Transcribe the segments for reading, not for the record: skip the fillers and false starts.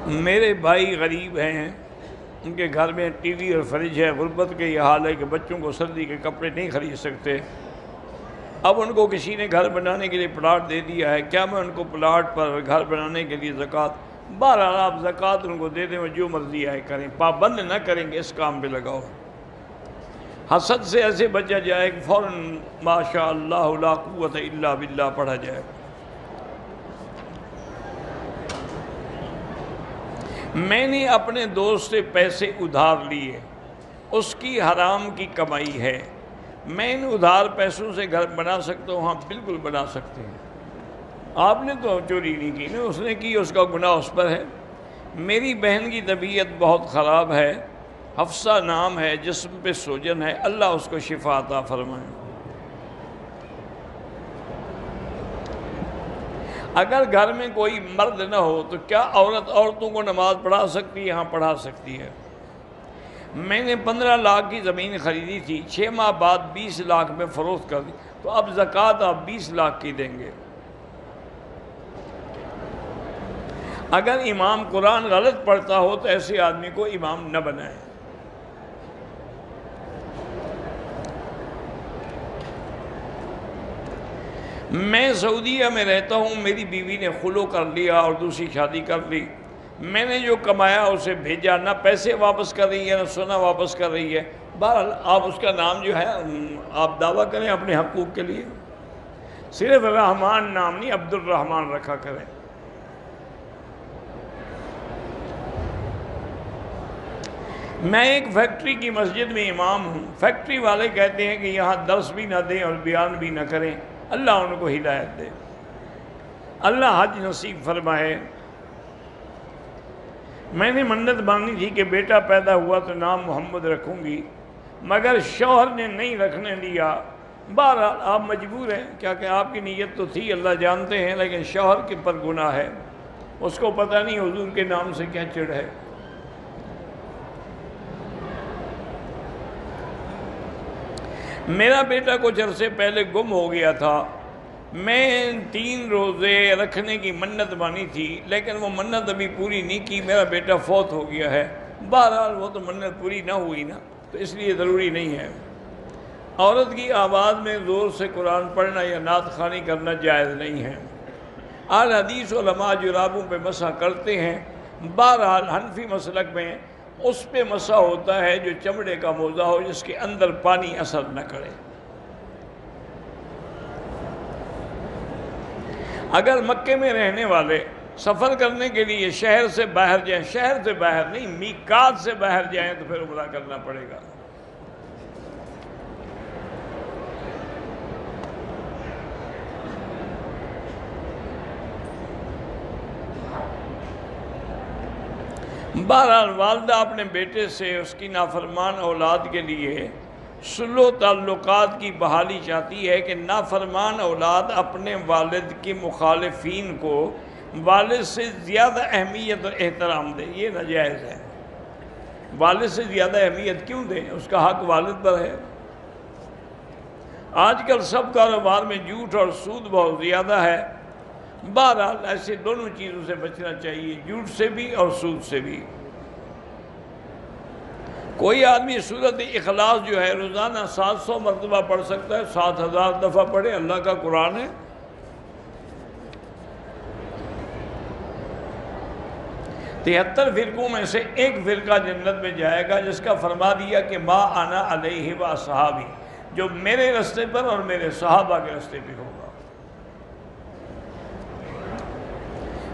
میرے بھائی غریب ہیں، ان کے گھر میں ٹی وی اور فریج ہے، غربت کے یہ حال ہے کہ بچوں کو سردی کے کپڑے نہیں خرید سکتے۔ اب ان کو کسی نے گھر بنانے کے لیے پلاٹ دے دیا ہے، کیا میں ان کو پلاٹ پر گھر بنانے کے لیے زکوٰۃ؟ بہرحال آپ زکوٰۃ ان کو دے دیں، وہ جو مرضی آئے کریں، پابند نہ کریں گے اس کام پہ لگاؤ۔ حسد سے ایسے بچا جائے کہ فوراً ماشاء اللہ لا قوت الا باللہ پڑھا جائے۔ میں نے اپنے دوست سے پیسے ادھار لیے، اس کی حرام کی کمائی ہے، میں ان ادھار پیسوں سے گھر بنا سکتا ہوں؟ ہاں بالکل بنا سکتے ہیں، آپ نے تو چوری نہیں کی نا، اس نے کی، اس کا گناہ اس پر ہے۔ میری بہن کی طبیعت بہت خراب ہے، حفصہ نام ہے، جسم پہ سوجن ہے، اللہ اس کو شفا عطا فرمائے۔ اگر گھر میں کوئی مرد نہ ہو تو کیا عورت عورتوں کو نماز پڑھا سکتی ہے؟ ہاں پڑھا سکتی ہے۔ میں نے 15 لاکھ کی زمین خریدی تھی، 6 ماہ بعد 20 لاکھ میں فروخت کر دی، تو اب زکوٰۃ آپ 20 لاکھ کی دیں گے۔ اگر امام قرآن غلط پڑھتا ہو تو ایسے آدمی کو امام نہ بنائیں۔ میں سعودیہ میں رہتا ہوں، میری بیوی نے خلو کر لیا اور دوسری شادی کر لی، میں نے جو کمایا اسے بھیجا، نہ پیسے واپس کر رہی ہے نہ سونا واپس کر رہی ہے۔ بہرحال آپ اس کا نام جو ہے آپ دعویٰ کریں اپنے حقوق کے لیے، صرف رحمان نام نہیں، عبد الرحمن رکھا کریں۔ میں ایک فیکٹری کی مسجد میں امام ہوں، فیکٹری والے کہتے ہیں کہ یہاں درس بھی نہ دیں اور بیان بھی نہ کریں، اللہ ان کو ہدایت دے، اللہ حج نصیب فرمائے۔ میں نے منت مانگی تھی کہ بیٹا پیدا ہوا تو نام محمد رکھوں گی، مگر شوہر نے نہیں رکھنے دیا۔ بہرحال آپ مجبور ہیں، کیا کہ آپ کی نیت تو تھی اللہ جانتے ہیں، لیکن شوہر کے پر گناہ ہے، اس کو پتہ نہیں حضور کے نام سے کیا چڑھ ہے۔ میرا بیٹا کچھ عرصے پہلے گم ہو گیا تھا، میں 3 روزے رکھنے کی منت مانی تھی، لیکن وہ منت ابھی پوری نہیں کی، میرا بیٹا فوت ہو گیا ہے۔ بہرحال وہ تو منت پوری نہ ہوئی نا، تو اس لیے ضروری نہیں ہے۔ عورت کی آواز میں زور سے قرآن پڑھنا یا نعت خوانی کرنا جائز نہیں ہے۔ اہل حدیث علماء جرابوں پہ مسح کرتے ہیں، بہرحال حنفی مسلک میں اس پہ مسح ہوتا ہے جو چمڑے کا موزہ ہو، جس کے اندر پانی اثر نہ کرے۔ اگر مکے میں رہنے والے سفر کرنے کے لیے شہر سے باہر جائیں، شہر سے باہر نہیں میقات سے باہر جائیں، تو پھر عمرہ کرنا پڑے گا۔ بہرحال والدہ اپنے بیٹے سے اس کی نافرمان اولاد کے لیے صلح و تعلقات کی بحالی چاہتی ہے کہ نافرمان اولاد اپنے والد کی مخالفین کو والد سے زیادہ اہمیت اور احترام دے، یہ ناجائز ہے۔ والد سے زیادہ اہمیت کیوں دیں؟ اس کا حق والد پر ہے۔ آج کل سب کاروبار میں جھوٹ اور سود بہت زیادہ ہے، بہرحال ایسے دونوں چیزوں سے بچنا چاہیے، جھوٹ سے بھی اور سود سے بھی۔ کوئی آدمی سورۃ اخلاص جو ہے روزانہ 700 مرتبہ پڑھ سکتا ہے، 7000 دفعہ پڑھے، اللہ کا قرآن ہے۔ 73 فرقوں میں سے ایک فرقہ جنت میں جائے گا، جس کا فرما دیا کہ ما انا علیہ و اصحابی، جو میرے راستے پر اور میرے صحابہ کے راستے پہ ہوگا۔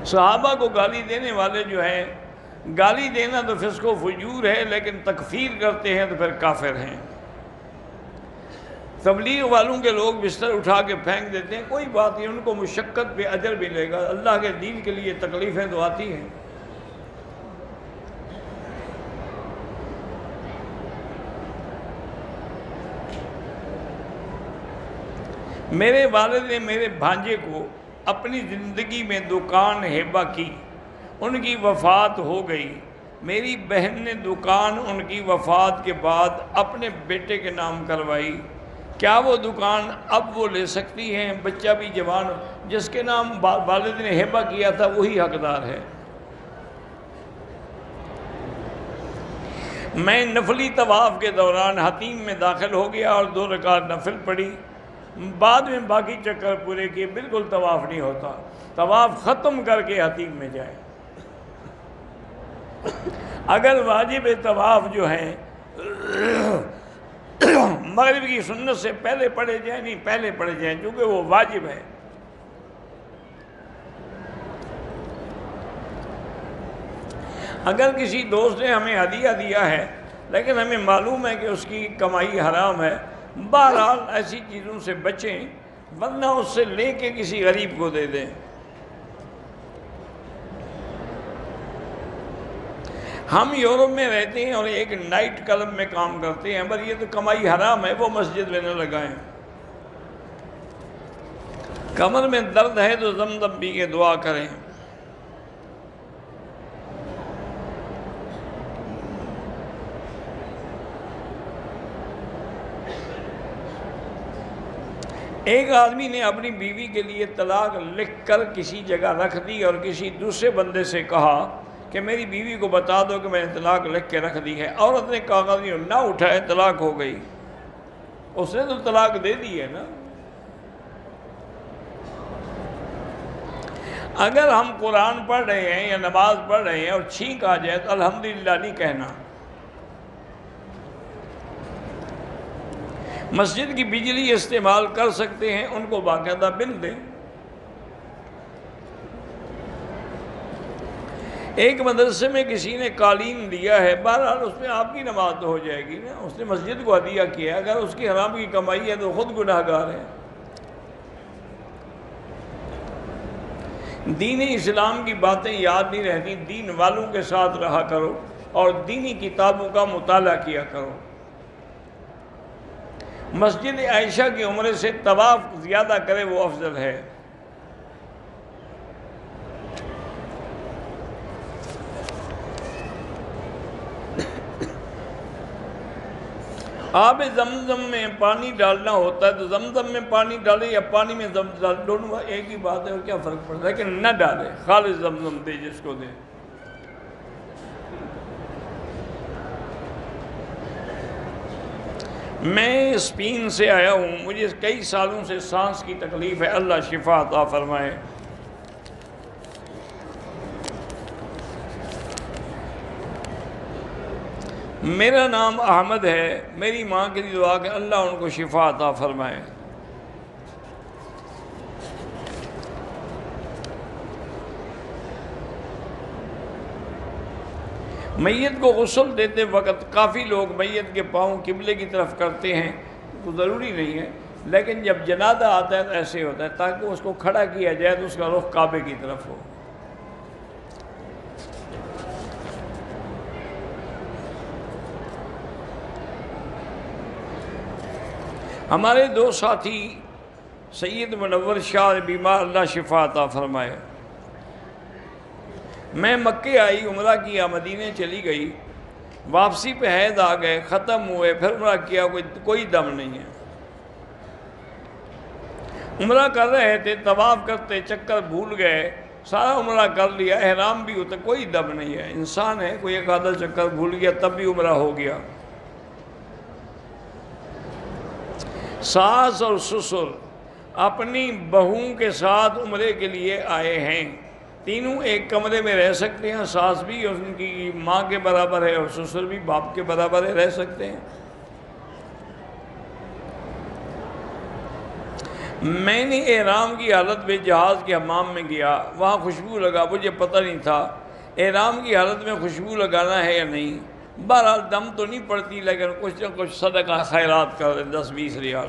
صحابہ کو گالی دینے والے جو ہیں، گالی دینا تو فسق و فجور ہے، لیکن تکفیر کرتے ہیں تو پھر کافر ہیں۔ تبلیغ والوں کے لوگ بستر اٹھا کے پھینک دیتے ہیں، کوئی بات نہیں، ان کو مشقت پہ اجر ملے گا، اللہ کے دین کے لیے تکلیفیں تو آتی ہیں۔ میرے والد نے میرے بھانجے کو اپنی زندگی میں دکان ہیبہ کی، ان کی وفات ہو گئی۔ میری بہن نے دکان ان کی وفات کے بعد اپنے بیٹے کے نام کروائی، کیا وہ دکان اب وہ لے سکتی ہیں؟ بچہ بھی جوان، جس کے نام والد نے ہیبہ کیا تھا وہی حقدار ہے۔ میں نفلی طواف کے دوران حتیم میں داخل ہو گیا اور 2 رکعت نفل پڑھی، بعد میں باقی چکر پورے کیے، بالکل طواف نہیں ہوتا، طواف ختم کر کے حتیم میں جائے۔ اگر واجب طواف جو ہیں مغرب کی سنت سے پہلے پڑھے جائیں، نہیں پہلے پڑھے جائیں کیونکہ وہ واجب ہے۔ اگر کسی دوست نے ہمیں ہدیہ دیا ہے لیکن ہمیں معلوم ہے کہ اس کی کمائی حرام ہے، بہرحال ایسی چیزوں سے بچیں، ورنہ اس سے لے کے کسی غریب کو دے دیں۔ ہم یورپ میں رہتے ہیں اور ایک نائٹ کلب میں کام کرتے ہیں، پر یہ تو کمائی حرام ہے، وہ مسجد میں نہ لگائیں۔ کمر میں درد ہے تو زمزم پی کے دعا کریں۔ ایک آدمی نے اپنی بیوی کے لیے طلاق لکھ کر کسی جگہ رکھ دی اور کسی دوسرے بندے سے کہا کہ میری بیوی کو بتا دو کہ میں نے طلاق لکھ کے رکھ دی ہے۔ عورت نے کاغذ نہ اٹھائے، طلاق ہو گئی۔ اس نے تو طلاق دے دی ہے نا۔ اگر ہم قرآن پڑھ رہے ہیں یا نماز پڑھ رہے ہیں اور چھینک آ جائے تو الحمدللہ نہیں کہنا۔ مسجد کی بجلی استعمال کر سکتے ہیں، ان کو باقاعدہ بل دیں۔ ایک مدرسے میں کسی نے قالین دیا ہے، بہرحال اس میں آپ کی نماز تو ہو جائے گی نا، اس نے مسجد کو ہدیہ کیا ہے، اگر اس کی حرام کی کمائی ہے تو خود گناہ گار ہے۔ دین اسلام کی باتیں یاد نہیں رہتی، دین والوں کے ساتھ رہا کرو اور دینی کتابوں کا مطالعہ کیا کرو۔ مسجد عائشہ کی عمرے سے طواف زیادہ کرے وہ افضل ہے۔ آب زمزم میں پانی ڈالنا ہوتا ہے تو زمزم میں پانی ڈالے یا پانی میں زمزم، دونوں ایک ہی بات ہے، اور کیا فرق پڑتا ہے، لیکن نہ ڈالے، خالص زمزم دے جس کو دے۔ میں اسپین سے آیا ہوں، مجھے کئی سالوں سے سانس کی تکلیف ہے، اللہ شفا عطا فرمائے۔ میرا نام احمد ہے، میری ماں کے لیے دعا کہ اللہ ان کو شفا عطا فرمائے۔ میت کو غسل دیتے وقت کافی لوگ میت کے پاؤں قبلے کی طرف کرتے ہیں، تو ضروری نہیں ہے، لیکن جب جنازہ آتا ہے تو ایسے ہوتا ہے تاکہ اس کو کھڑا کیا جائے تو اس کا رخ کعبے کی طرف ہو۔ ہمارے 2 ساتھی سید منور شاہ بیمار، اللہ شفا عطا فرمائے۔ میں مکے آئی، عمرہ کیا، مدینے چلی گئی، واپسی پہ حیض آ گئے، ختم ہوئے، پھر عمرہ کیا، کوئی دم نہیں ہے۔ عمرہ کر رہے تھے، طواف کرتے چکر بھول گئے، سارا عمرہ کر لیا، احرام بھی ہوتا، کوئی دم نہیں ہے۔ انسان ہے، کوئی ایک آدھا چکر بھول گیا تب بھی عمرہ ہو گیا۔ ساس اور سسر اپنی بہوؤں کے ساتھ عمرے کے لیے آئے ہیں، تینوں ایک کمرے میں رہ سکتے ہیں، ساس بھی ان کی ماں کے برابر ہے اور سسر بھی باپ کے برابر ہے، رہ سکتے ہیں۔ میں نے احرام کی حالت میں جہاز کے حمام میں گیا، وہاں خوشبو لگا، مجھے پتہ نہیں تھا احرام کی حالت میں خوشبو لگانا ہے یا نہیں۔ بہرحال دم تو نہیں پڑتی، لیکن کچھ نہ کچھ صدقہ خیرات کر 10-20 ریال۔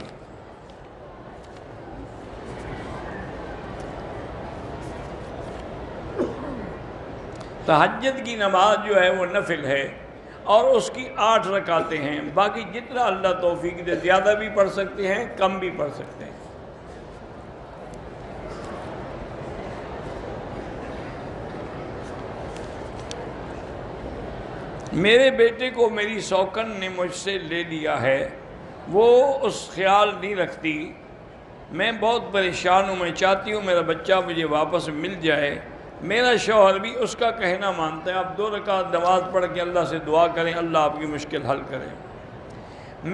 تہجد کی نماز جو ہے وہ نفل ہے اور اس کی 8 رکعتیں ہیں، باقی جتنا اللہ توفیق دے، زیادہ بھی پڑھ سکتے ہیں، کم بھی پڑھ سکتے ہیں۔ میرے بیٹے کو میری سوکن نے مجھ سے لے لیا ہے، وہ اس خیال نہیں رکھتی، میں بہت پریشان ہوں، میں چاہتی ہوں میرا بچہ مجھے واپس مل جائے، میرا شوہر بھی اس کا کہنا مانتا ہے. آپ 2 رکعت نماز پڑھ کے اللہ سے دعا کریں, اللہ آپ کی مشکل حل کرے.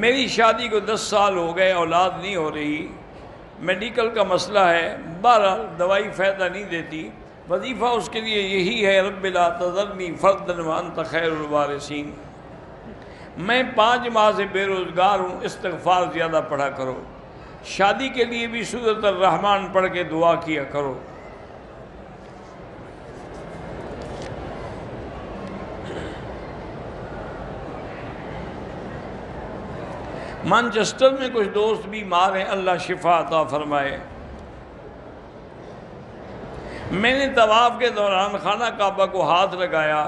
میری شادی کو 10 سال ہو گئے, اولاد نہیں ہو رہی, میڈیکل کا مسئلہ ہے, بہرحال دوائی فائدہ نہیں دیتی. وظیفہ اس کے لیے یہی ہے, رب لا تذرنی فردا وانت خیر الوارثین. میں 5 ماہ سے بے روزگار ہوں, استغفار زیادہ پڑھا کرو. شادی کے لیے بھی سورۃ الرحمن پڑھ کے دعا کیا کرو. مانچسٹر میں کچھ دوست بیمار ہیں, اللہ شفا عطا فرمائے. میں نے طواف کے دوران خانہ کعبہ کو ہاتھ لگایا,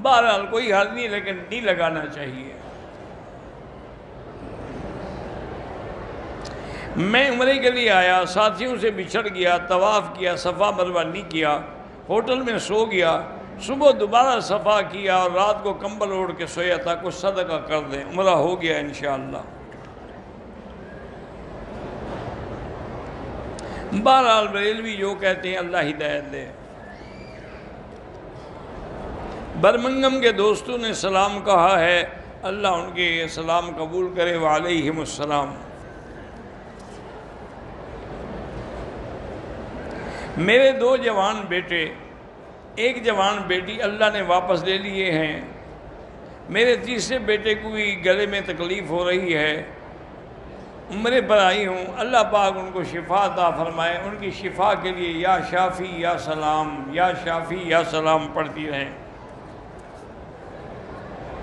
بہرحال کوئی حل نہیں, لیکن نہیں لگانا چاہیے. میں عمرے کے لیے آیا, ساتھیوں سے بچھڑ گیا, طواف کیا, صفا مروہ نہیں کیا, ہوٹل میں سو گیا, صبح دوبارہ صفا کیا اور رات کو کمبل اوڑھ کے سویا تھا. کچھ صدقہ کر دیں, عمرہ ہو گیا انشاءاللہ. بہرحال بریلوی جو کہتے ہیں اللہ ہدایت دے. برمنگم کے دوستوں نے سلام کہا ہے, اللہ ان کے سلام قبول کرے. وعلیہم السلام. میرے 2 جوان بیٹے, 1 جوان بیٹی اللہ نے واپس لے لیے ہیں. میرے تیسرے بیٹے کو بھی گلے میں تکلیف ہو رہی ہے, عمرے پر آئی ہوں. اللہ پاک ان کو شفا عطا فرمائے. ان کی شفا کے لیے یا شافی یا سلام, یا شافی یا سلام پڑھتی رہیں.